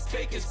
fake as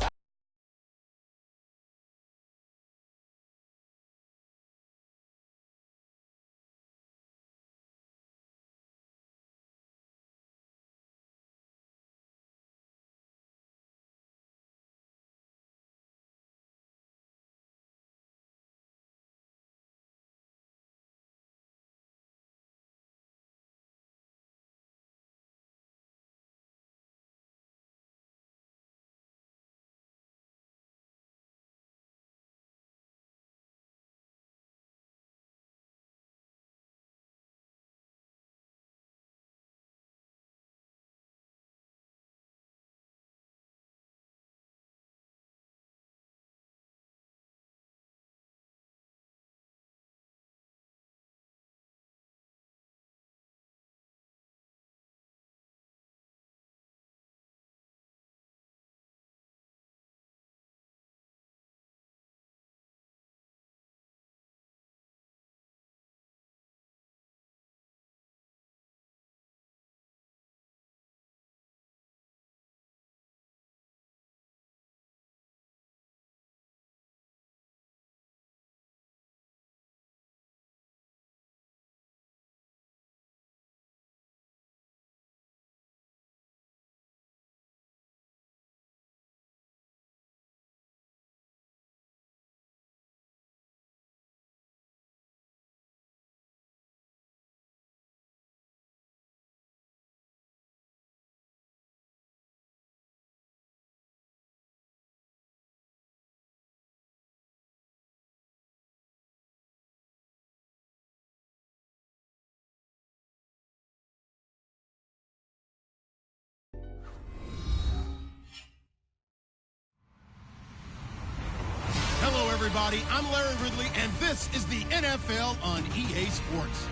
everybody. I'm Larry Ridley, and this is the NFL on EA Sports.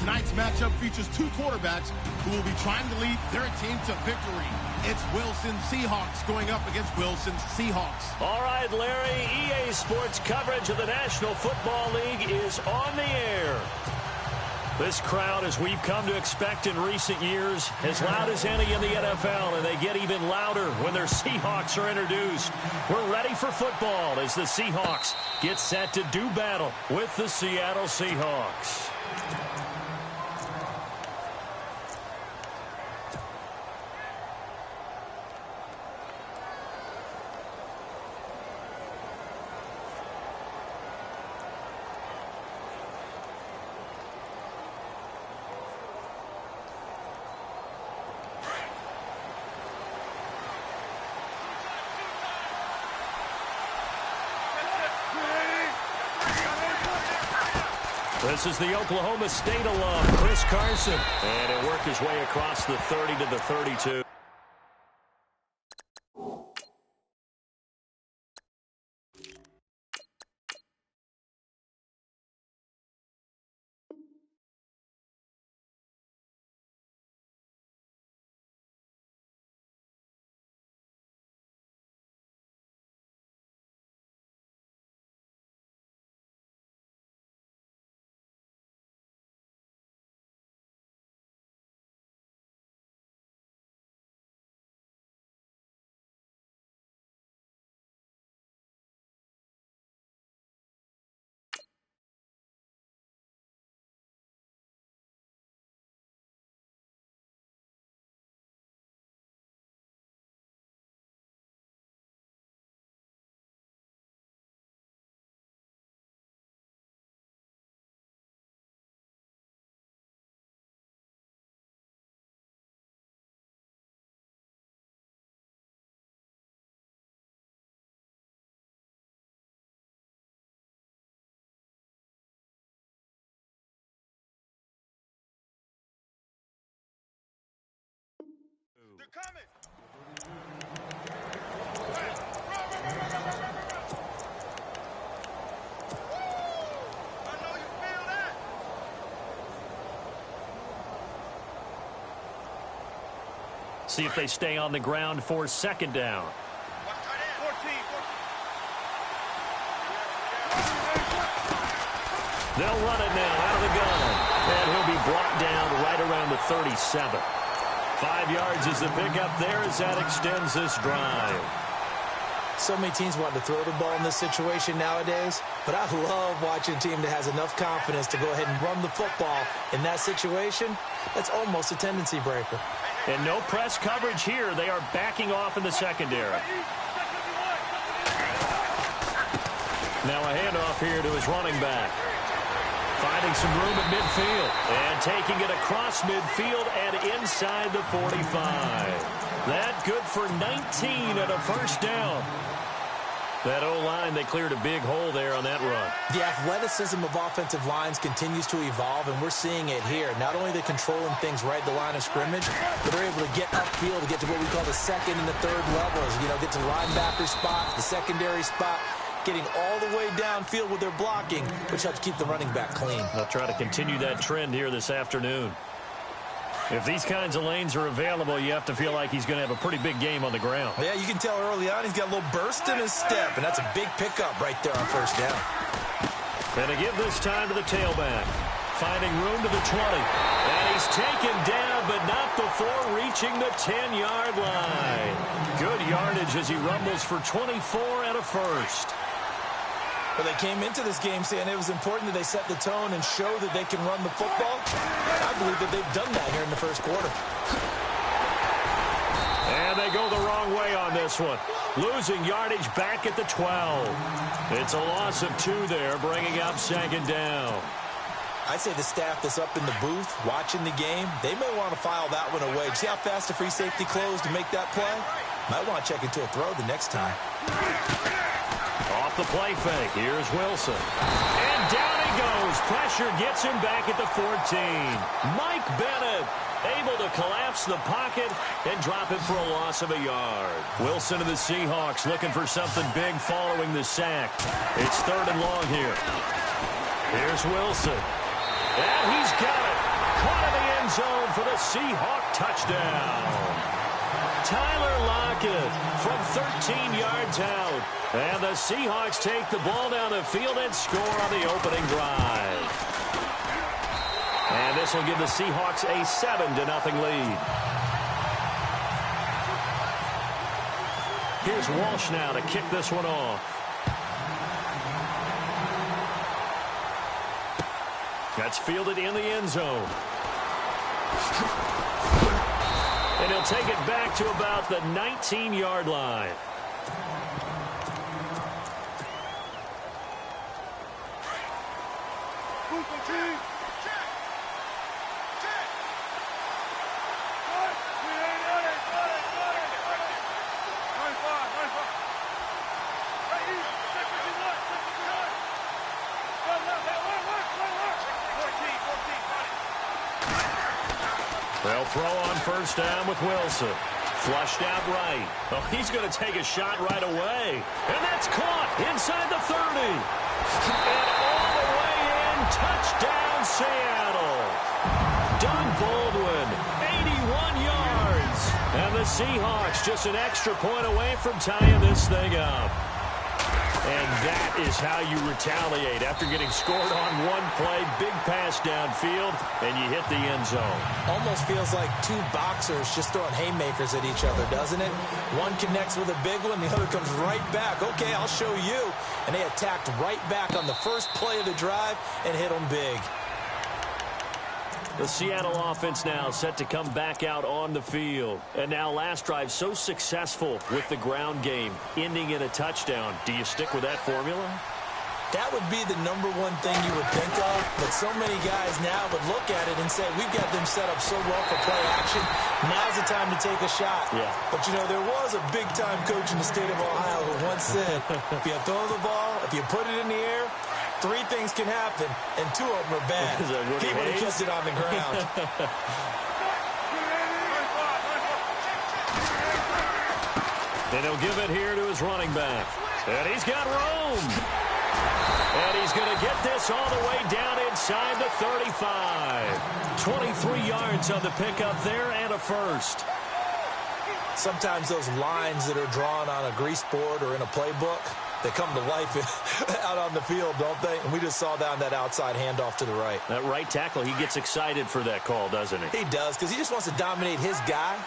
Tonight's matchup features two quarterbacks who will be trying to lead their team to victory. It's Wilson Seahawks going up against Wilson's Seahawks. All right, Larry, EA Sports coverage of the National Football League is on the air. This crowd, as we've come to expect in recent years, as loud as any in the NFL, and they get even louder when their Seahawks are introduced. We're ready for football as the Seahawks get set to do battle with the Seattle Seahawks. This is the Oklahoma State alum, Chris Carson. And he'll work his way across the 30 to the 32. They're coming. I know you feel that. See if they stay on the ground for second down. They'll run it now out of the gun. And he'll be brought down right around the 37. 5 yards is the pickup there as that extends this drive. So many teams want to throw the ball in this situation nowadays, but I love watching a team that has enough confidence to go ahead and run the football in that situation. That's almost a tendency breaker. And no press coverage here. They are backing off in the secondary. Now a handoff here to his running back. Finding some room at midfield. And taking it across midfield and inside the 45. That good for 19 and a first down. That O-line, they cleared a big hole there on that run. The athleticism of offensive lines continues to evolve, and we're seeing it here. Not only are they controlling things right at the line of scrimmage, but they're able to get upfield to get to what we call the second and the third levels. You know, get to the linebacker spot, the secondary spot, getting all the way downfield with their blocking, which helps keep the running back clean. They'll try to continue that trend here this afternoon. If these kinds of lanes are available, you have to feel like he's going to have a pretty big game on the ground. Yeah, you can tell early on he's got a little burst in his step, and that's a big pickup right there on first down. And to give this time to the tailback. Finding room to the 20. And he's taken down, but not before reaching the 10-yard line. Good yardage as he rumbles for 24 and a first. Well, they came into this game saying it was important that they set the tone and show that they can run the football. I believe that they've done that here in the first quarter. And they go the wrong way on this one. Losing yardage back at the 12. It's a loss of 2 there, bringing up second down. I'd say the staff that's up in the booth watching the game, they may want to file that one away. See how fast the free safety closed to make that play? Might want to check into a throw the next time. Off the play fake. Here's Wilson. And down he goes. Pressure gets him back at the 14. Mike Bennett able to collapse the pocket and drop him for a loss of a yard. Wilson and the Seahawks looking for something big following the sack. It's 3rd and long here. Here's Wilson. And he's got it. Caught in the end zone for the Seahawk touchdown. Tyler Lockett from 13 yards out. And the Seahawks take the ball down the field and score on the opening drive. And this will give the Seahawks a 7-0 lead. Here's Walsh now to kick this one off. That's fielded in the end zone. And he'll take it back to about the 19-yard line. They'll throw on first down with Wilson. Flushed out right. Oh, he's going to take a shot right away. And that's caught inside the 30. And all the way in, touchdown Seattle. Doug Baldwin, 81 yards. And the Seahawks just an extra point away from tying this thing up. And that is how you retaliate after getting scored on one play. Big pass downfield, and you hit the end zone. Almost feels like 2 boxers just throwing haymakers at each other, doesn't it? One connects with a big one, the other comes right back. Okay, I'll show you. And they attacked right back on the first play of the drive and hit them big. The Seattle offense now set to come back out on the field. And now last drive so successful with the ground game, ending in a touchdown. Do you stick with that formula? That would be the #1 thing you would think of, but so many guys now would look at it and say, we've got them set up so well for play action. Now's the time to take a shot. Yeah. But, you know, there was a big-time coach in the state of Ohio who once said, if you throw the ball, if you put it in the air, 3 things can happen, and 2 of them are bad. He would have kept it on the ground. And he'll give it here to his running back. And he's got room. And he's going to get this all the way down inside the 35. 23 yards on the pickup there and a first. Sometimes those lines that are drawn on a grease board or in a playbook, They come to life out on the field, don't they? And we just saw that on that outside handoff to the right. That right tackle, he gets excited for that call, doesn't he? He does, because he just wants to dominate his guy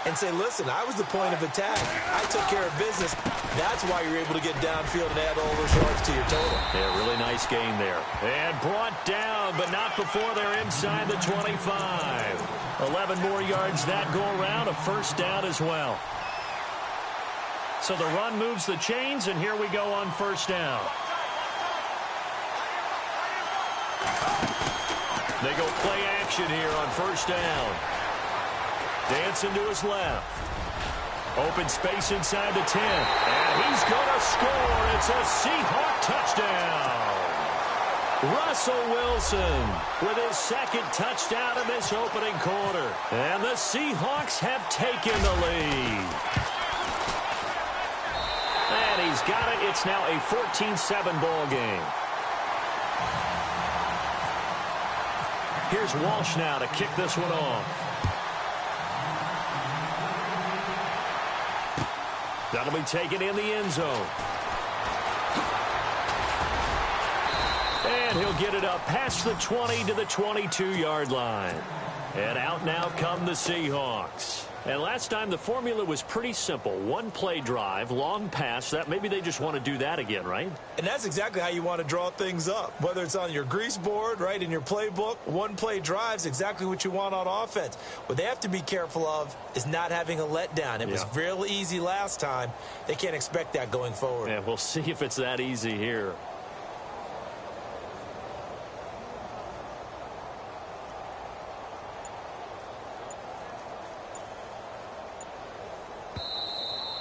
and say, listen, I was the point of attack. I took care of business. That's why you're able to get downfield and add all those yards to your total. Yeah, really nice gain there. And brought down, but not before they're inside the 25. 11 more yards that go around, a first down as well. So the run moves the chains, and here we go on first down. They go play action here on first down. Dancing to his left. Open space inside the 10. And he's going to score. It's a Seahawk touchdown. Russell Wilson with his second touchdown in this opening quarter. And the Seahawks have taken the lead. And he's got it. It's now a 14-7 ball game. Here's Walsh now to kick this one off. That'll be taken in the end zone. And he'll get it up past the 20 to the 22-yard line. And out now come the Seahawks. And last time the formula was pretty simple. One play drive, long pass. That maybe they just want to do that again, right? And that's exactly how you want to draw things up. Whether it's on your grease board, right, in your playbook, one play drive's exactly what you want on offense. What they have to be careful of is not having a letdown. It was real easy last time. They can't expect that going forward. Yeah, we'll see if it's that easy here.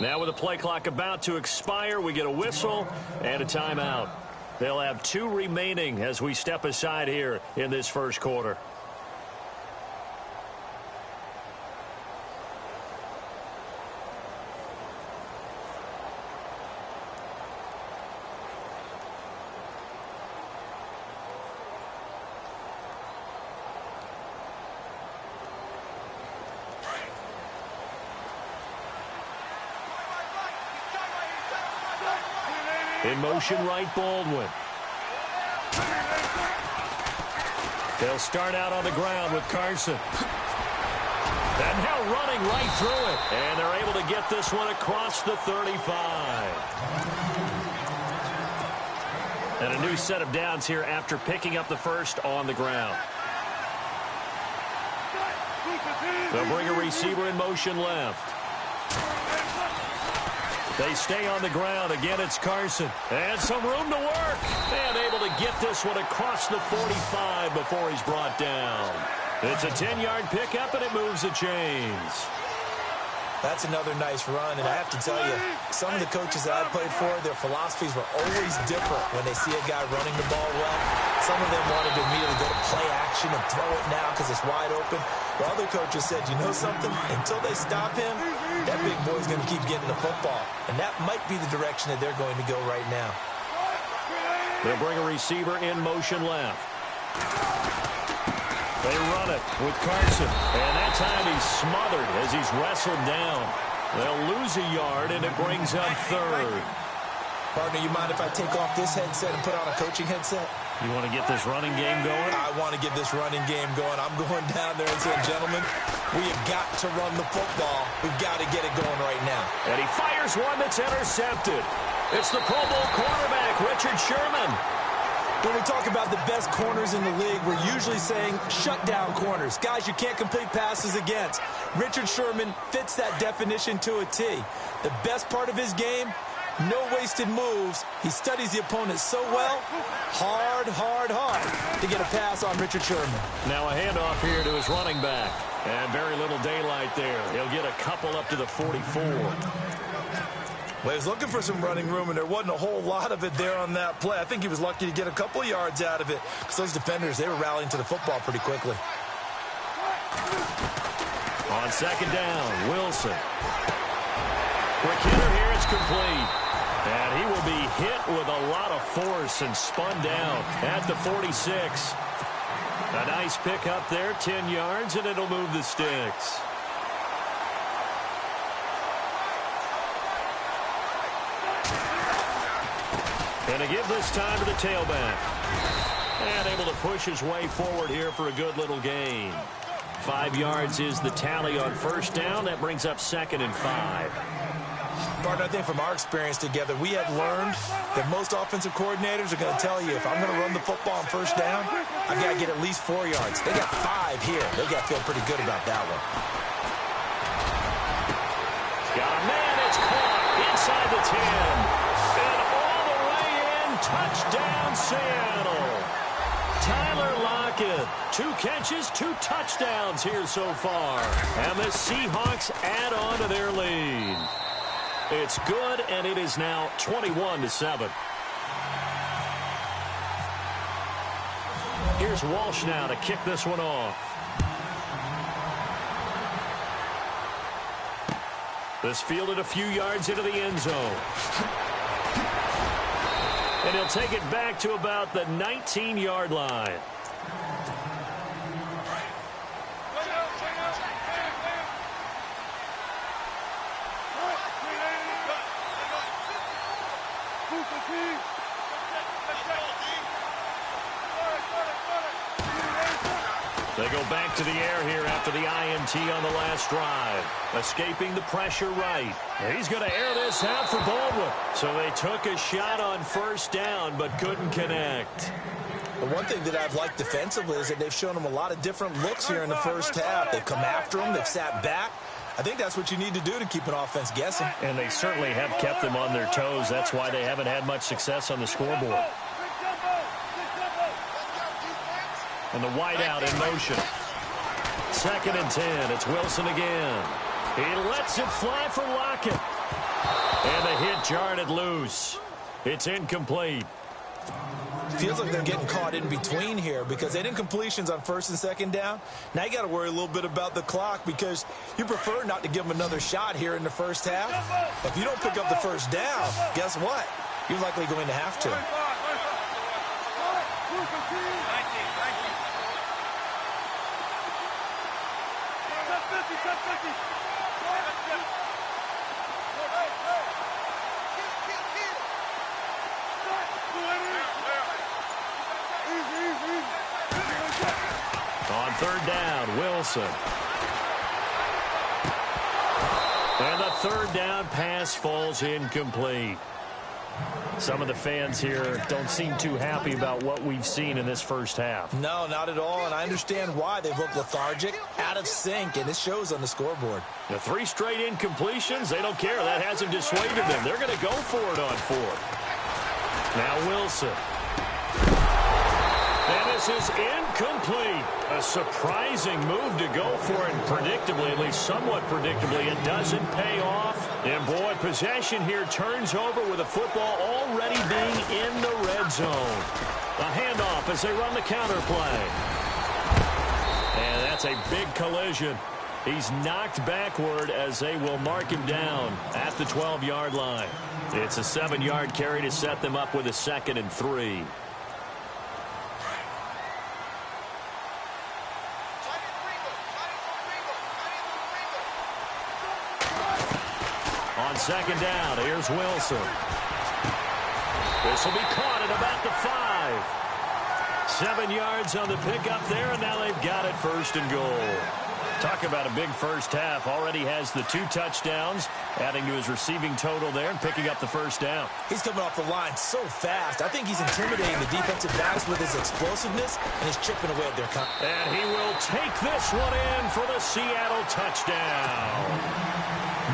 Now with the play clock about to expire, we get a whistle and a timeout. They'll have 2 remaining as we step aside here in this first quarter. In motion, right, Baldwin. They'll start out on the ground with Carson. And now running right through it. And they're able to get this one across the 35. And a new set of downs here after picking up the first on the ground. They'll bring a receiver in motion left. They stay on the ground. Again, it's Carson. And some room to work. And able to get this one across the 45 before he's brought down. It's a 10-yard pickup, and it moves the chains. That's another nice run, and I have to tell you, some of the coaches that I played for, their philosophies were always different when they see a guy running the ball well. Some of them wanted to immediately go to play action and throw it now because it's wide open. While other coaches said, you know something? Until they stop him, that big boy's going to keep getting the football. And that might be the direction that they're going to go right now. They'll bring a receiver in motion left. They run it with Carson. And that time he's smothered as he's wrestled down. They'll lose a yard, and it brings up third. Partner, you mind if I take off this headset and put on a coaching headset? You want to get this running game going? I want to get this running game going. I'm going down there and saying, gentlemen, we have got to run the football. We've got to get it going right now. And he fires one that's intercepted. It's the Pro Bowl quarterback, Richard Sherman. When we talk about the best corners in the league, we're usually saying shutdown corners. Guys you can't complete passes against. Richard Sherman fits that definition to a T. The best part of his game, no wasted moves. He studies the opponent so well, hard to get a pass on Richard Sherman. Now a handoff here to his running back. And very little daylight there. He'll get a couple up to the 44. Well, he was looking for some running room, and there wasn't a whole lot of it there on that play. I think he was lucky to get a couple of yards out of it because those defenders, they were rallying to the football pretty quickly. On second down, Wilson. Quick hitter here, it's complete. And he will be hit with a lot of force and spun down at the 46. A nice pick up there, 10 yards, and it'll move the sticks. And to give this time to the tailback. And able to push his way forward here for a good little gain. 5 yards is the tally on first down. That brings up 2nd and 5. Partner, I think from our experience together, we have learned that most offensive coordinators are going to tell you, if I'm going to run the football on first down, I've got to get at least 4 yards. They got 5 here. They got to feel pretty good about that one. Got a man. It's caught inside the 10. And all the way in. Touchdown, Seattle. Tyler Lockett, 2 catches, 2 touchdowns here so far. And the Seahawks add on to their lead. It's good, and it is now 21-7. Here's Walsh now to kick this one off. This fielded a few yards into the end zone. And he'll take it back to about the 19-yard line. They go back to the air here after the INT on the last drive. Escaping the pressure right. He's going to air this out for Baldwin. So they took a shot on first down but couldn't connect. The one thing that I've liked defensively is that they've shown them a lot of different looks here in the first half. They've come after them. They've sat back. I think that's what you need to do to keep an offense guessing. And they certainly have kept them on their toes. That's why they haven't had much success on the scoreboard. And the wideout in motion. 2nd and 10. It's Wilson again. He lets it fly for Lockett. And the hit jarred it loose. It's incomplete. Feels like they're getting caught in between here because they didn't completions on 1st and 2nd down. Now you got to worry a little bit about the clock because you prefer not to give them another shot here in the first half. If you don't pick up the first down, guess what? You're likely going to have to. On 3rd down, Wilson. And the 3rd down pass falls incomplete. Some of the fans here don't seem too happy about what we've seen in this first half. No, not at all, and I understand why. They've looked lethargic, out of sync, and it shows on the scoreboard. The 3 straight incompletions, they don't care. That hasn't dissuaded them. They're going to go for it on 4th. Now Wilson. And this is incomplete. A surprising move to go for it, and predictably, at least somewhat predictably, it doesn't pay off. And boy, possession here turns over with the football already being in the red zone. A handoff as they run the counter play. And that's a big collision. He's knocked backward as they will mark him down at the 12-yard line. It's a 7-yard carry to set them up with a 2nd and 3. On 2nd down, here's Wilson. This will be caught at about the 5. 7 yards on the pickup there, and now they've got it 1st and goal. Talk about a big first half. Already has the 2 touchdowns, adding to his receiving total there and picking up the 1st down. He's coming off the line so fast. I think he's intimidating the defensive backs with his explosiveness, and he's chipping away at their coverage. And he will take this one in for the Seattle touchdown.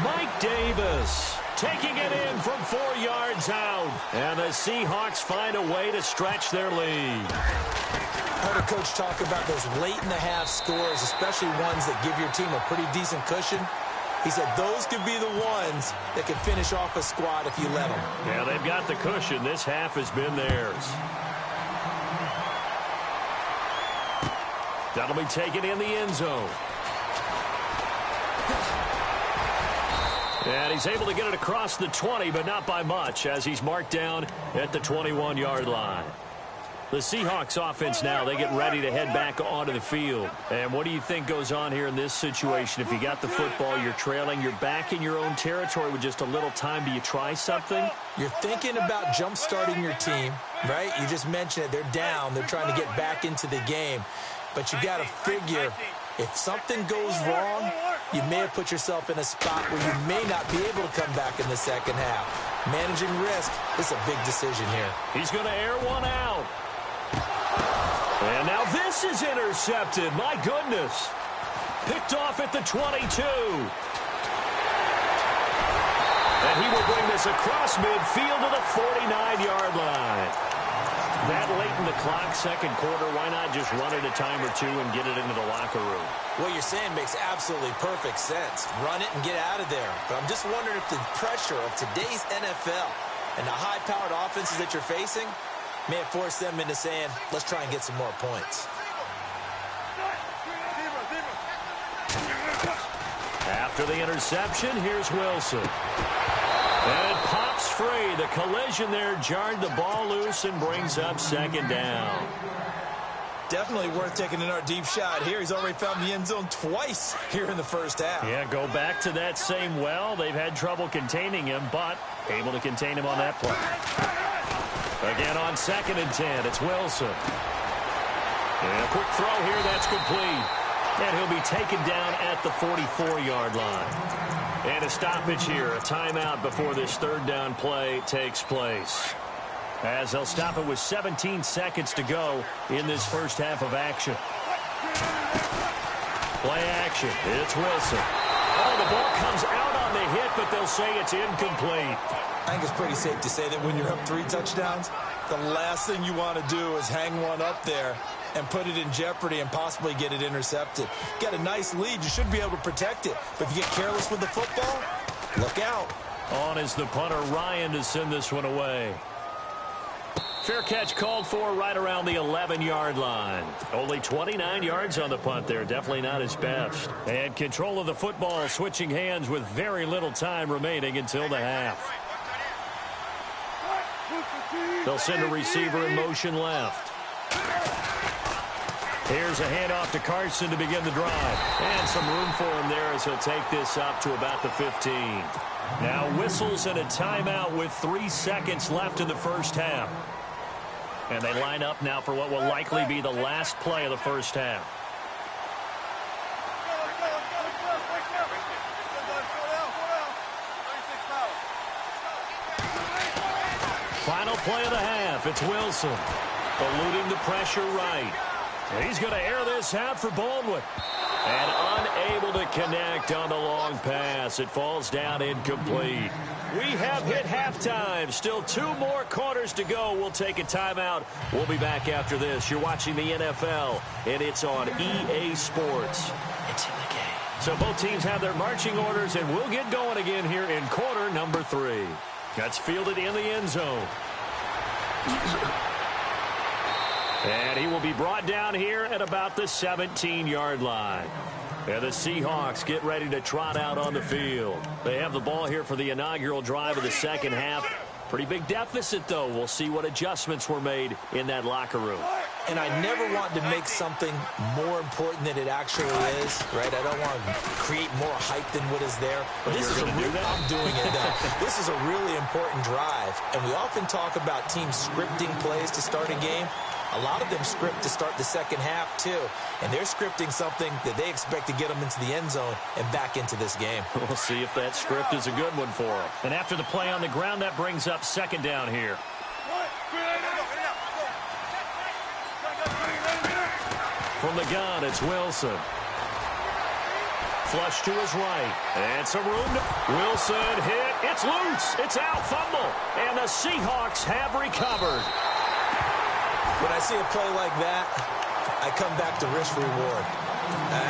Mike Davis taking it in from 4 yards out. And the Seahawks find a way to stretch their lead. I heard a coach talk about those late-in-the-half scores, especially ones that give your team a pretty decent cushion. He said those could be the ones that could finish off a squad if you let them. Yeah, they've got the cushion. This half has been theirs. That'll be taken in the end zone. And he's able to get it across the 20, but not by much, as he's marked down at the 21-yard line. The Seahawks offense now, they get ready to head back onto the field. And what do you think goes on here in this situation? If you got the football, you're trailing, you're back in your own territory with just a little time. Do you try something? You're thinking about jump-starting your team, right? You just mentioned it. They're down. They're trying to get back into the game. But you got to figure, if something goes wrong, you may have put yourself in a spot where you may not be able to come back in the second half. Managing risk is a big decision here. He's going to air one out. And now this is intercepted. My goodness. Picked off at the 22. And he will bring this across midfield to the 49-yard line. That late in the clock, second quarter, why not just run it a time or two and get it into the locker room? What you're saying makes absolutely perfect sense. Run it and get out of there. But I'm just wondering if the pressure of today's NFL and the high-powered offenses that you're facing may have forced them into saying, let's try and get some more points. After the interception, here's Wilson. And it pops free. The collision there jarred the ball loose and brings up second down. Definitely worth taking another deep shot here. He's already found the end zone twice here in the first half. Yeah, go back to that same well. They've had trouble containing him, but able to contain him on that play. Again on 2nd and 10, it's Wilson. And a quick throw here, that's complete. And he'll be taken down at the 44-yard line. And a stoppage here, a timeout before this third down play takes place. As they'll stop it with 17 seconds to go in this first half of action. Play action, it's Wilson. Oh, the ball comes out on the hit, but they'll say it's incomplete. I think it's pretty safe to say that when you're up 3 touchdowns, the last thing you want to do is hang one up there and put it in jeopardy and possibly get it intercepted. Got a nice lead. You should be able to protect it. But if you get careless with the football, look out. On is the punter, Ryan, to send this one away. Fair catch called for right around the 11-yard line. Only 29 yards on the punt there. Definitely not his best. And control of the football switching hands with very little time remaining until the half. They'll send a receiver in motion left. Here's a handoff to Carson to begin the drive. And some room for him there as he'll take this up to about the 15. Now whistles and a timeout with 3 seconds left in the first half. And they line up now for what will likely be the last play of the first half. Final play of the half. It's Wilson. Eluding the pressure right. And he's going to air this out for Baldwin. And unable to connect on the long pass. It falls down incomplete. We have hit halftime. Still 2 more quarters to go. We'll take a timeout. We'll be back after this. You're watching the NFL, and it's on EA Sports. It's in the game. So both teams have their marching orders, and we'll get going again here in quarter number 3. That's fielded in the end zone. And he will be brought down here at about the 17-yard line. And the Seahawks get ready to trot out on the field. They have the ball here for the inaugural drive of the second half. Pretty big deficit, though. We'll see what adjustments were made in that locker room. And I never want to make something more important than it actually is, right? I don't want to create more hype than what is there. But this is I'm doing it. This is a really important drive. And we often talk about teams scripting plays to start a game. A lot of them script to start the second half, too. And they're scripting something that they expect to get them into the end zone and back into this game. We'll see if that script is a good one for them. And after the play on the ground, that brings up second down here. From the gun, it's Wilson. Flush to his right. And some room. Wilson hit. It's loose. It's out. Fumble. And the Seahawks have recovered. When I see a play like that, I come back to risk reward.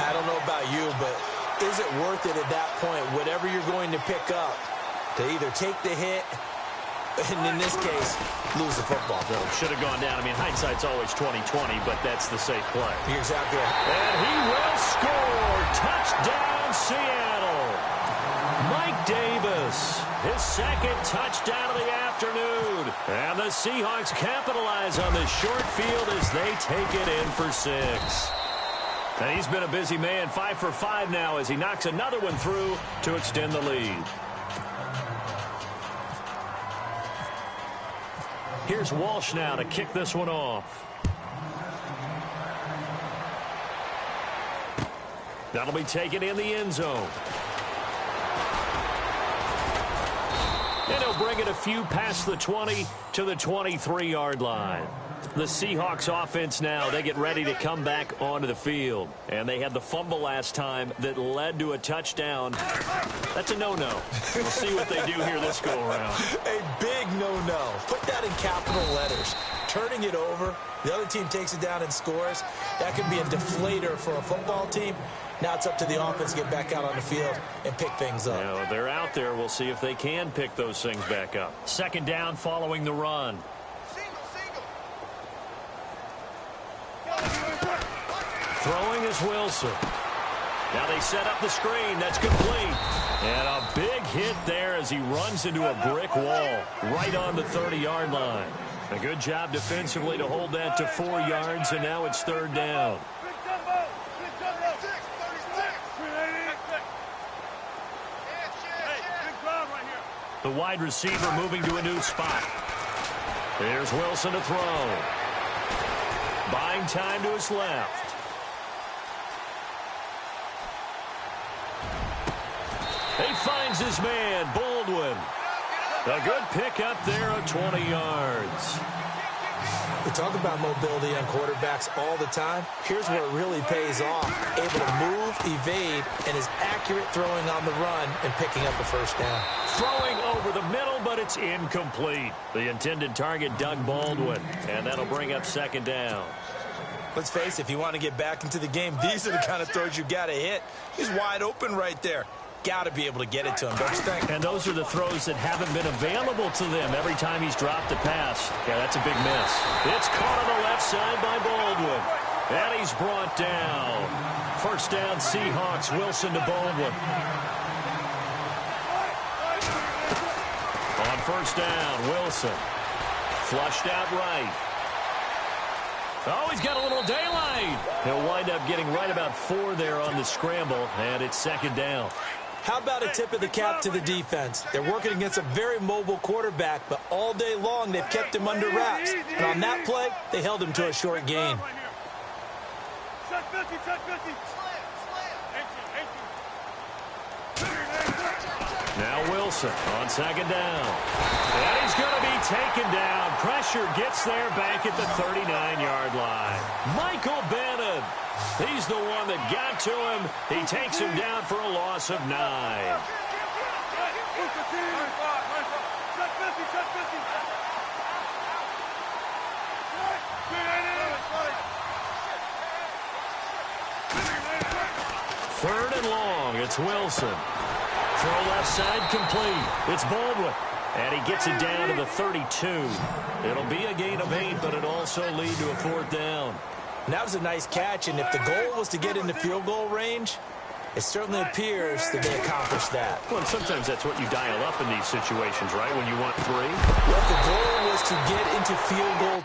I don't know about you, but is it worth it at that point, whatever you're going to pick up, to either take the hit, and in this case, lose the football? So should have gone down. I mean, hindsight's always 20/20, but that's the safe play. You're exactly right. And he will score. Touchdown, Seattle. Mike Davis. his second touchdown of the afternoon. And the Seahawks capitalize on this short field as they take it in for 6. And he's been a busy man, 5 for 5 now as he knocks another one through to extend the lead. Here's Walsh now to kick this one off. That'll be taken in the end zone. And he'll bring it a few past the 20 to the 23-yard line. The Seahawks offense now, they get ready to come back onto the field. And they had the fumble last time that led to a touchdown. That's a no-no. We'll see what they do here this go-around. A big no-no. Put that in capital letters. Turning it over, the other team takes it down and scores. That could be a deflator for a football team. Now it's up to the offense to get back out on the field and pick things up. Now, they're out there. We'll see if they can pick those things back up. Second down following the run. Throwing is Wilson. Now they set up the screen. That's complete. And a big hit there as he runs into a brick wall right on the 30-yard line. A good job defensively to hold that to 4 yards, and now it's third down. The wide receiver moving to a new spot. Here's Wilson to throw. Buying time to his left. He finds his man, Baldwin. A good pickup there at 20 yards. We talk about mobility on quarterbacks all the time. Here's where it really pays off. Able to move, evade, and is accurate throwing on the run and picking up a first down. Throwing over the middle, but it's incomplete. The intended target, Doug Baldwin, and that'll bring up second down. Let's face it, if you want to get back into the game, these are the kind of throws you got to hit. He's wide open right there. Got to be able to get it to him, don't you think? And those are the throws that haven't been available to them every time he's dropped a pass. Yeah, that's a big miss. It's caught on the left side by Baldwin. And he's brought down. First down, Seahawks. Wilson to Baldwin. On first down, Wilson. Flushed out right. Oh, he's got a little daylight. He'll wind up getting right about 4 there on the scramble, and it's second down. How about a tip of the cap to the defense? They're working against a very mobile quarterback, but all day long they've kept him under wraps. And on that play, they held him to a short gain. Now Wilson on second down. And he's going to be taken down. Pressure gets there back at the 39-yard line. Michael Bannon. He's the one that got to him. He takes him down for a loss of 9. Third and long. It's Wilson. Throw left side complete. It's Baldwin. And he gets it down to the 32. It'll be a gain of 8, but it'll also lead to a fourth down. And that was a nice catch, and if the goal was to get into field goal range, it certainly appears that they accomplished that. Well, and sometimes that's what you dial up in these situations, right, when you want 3? Well, the goal was to get into field goal